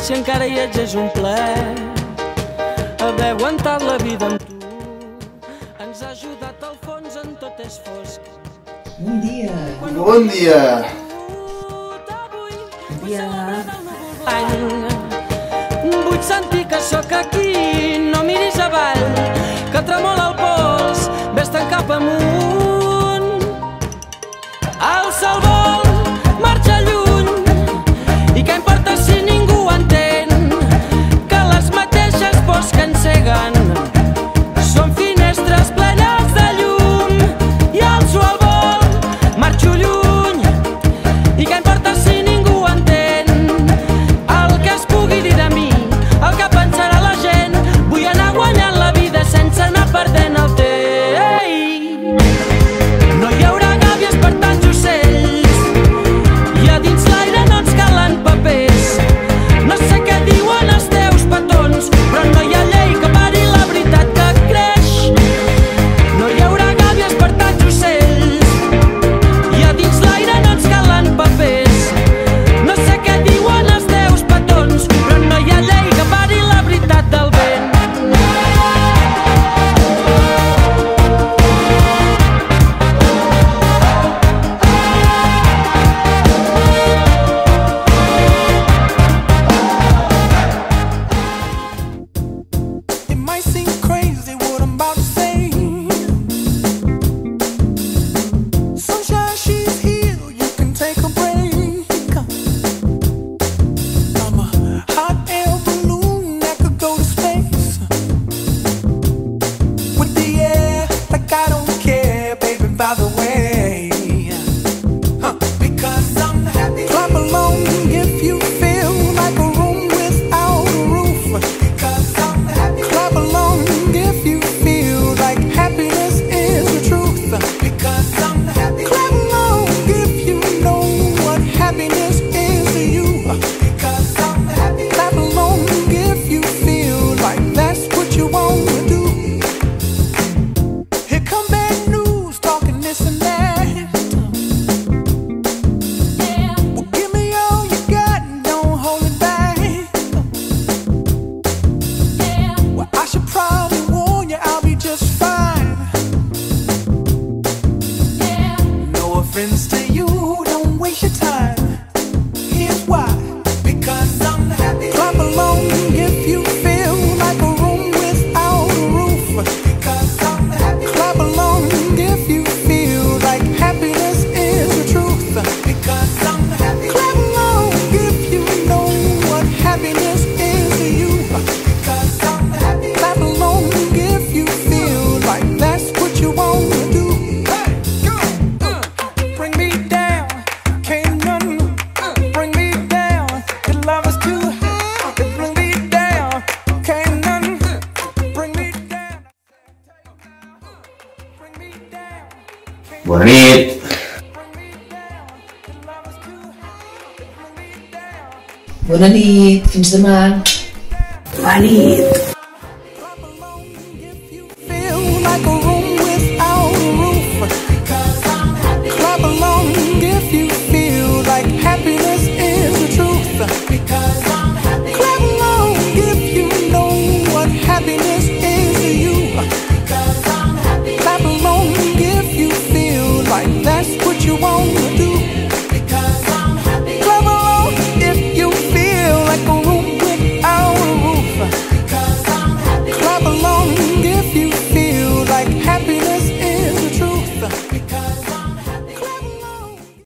si encara hi ets és un plaer haver aguantat la vida amb tu. Ens ha ajudat al fons en tot és fosc. Bon dia. Bon dia. Bon dia. Vull sentir que sóc aquí, no miris avall, que tremola el pols, vés-te'n cap amunt. El sol vol marxar lluny, i què importa si ningú entén que les mateixes pors que enceguen són finestres plenes de llum. I el sol vol marxo lluny, i què importa si ningú entén el que es pugui dir de mi, el que pensarà la gent. Vull anar guanyant la vida sense anar perdent el temps. No hi haurà gàbies per tants ocells, i a dins l'aire no ens calen papers. No sé què diuen els teus petons, però no hi ha llei que pari la veritat que creix. No hi haurà gàbies per tants ocells, i a dins l'aire no ens calen papers. No sé què diuen els teus petons, però no hi ha llei que pari la veritat del vent. It might seem crazy what I'm about to say. Sunshine, she's here, you can take a break. I'm a hot air balloon that could go to space with the air, like I don't care, baby, by the way. Because I'm happy. Clap along if you feel like a room without a roof. Because I'm happy. Clap along if you feel like happiness is the truth. Because I'm happy. Clap along if you know what happiness is to you. Because I'm happy. Clap along if you feel like that's what you want to do. Here come bad news, talking this and that. Well, give me all you got and don't hold it back. Well, I should probably warn you, I'll be just fine. No offense to you, don't waste your time. Here's why. Because I'm happy. Clap along if you feel like a room without a roof. Because I'm happy. Clap along if you feel like happiness is the truth. Because I'm happy. Clap along if you know what happiness is to you. Because I'm happy. Clap along if you feel like that's what you want to do. Hey, go! Bring me down, can't none bring me down. Your love is too high, bring me down, can't none bring me down. Bring me down, can't Bona nit. bring me down. Your love is too high, bring me down. Bona nit. Fins demà. Bona nit.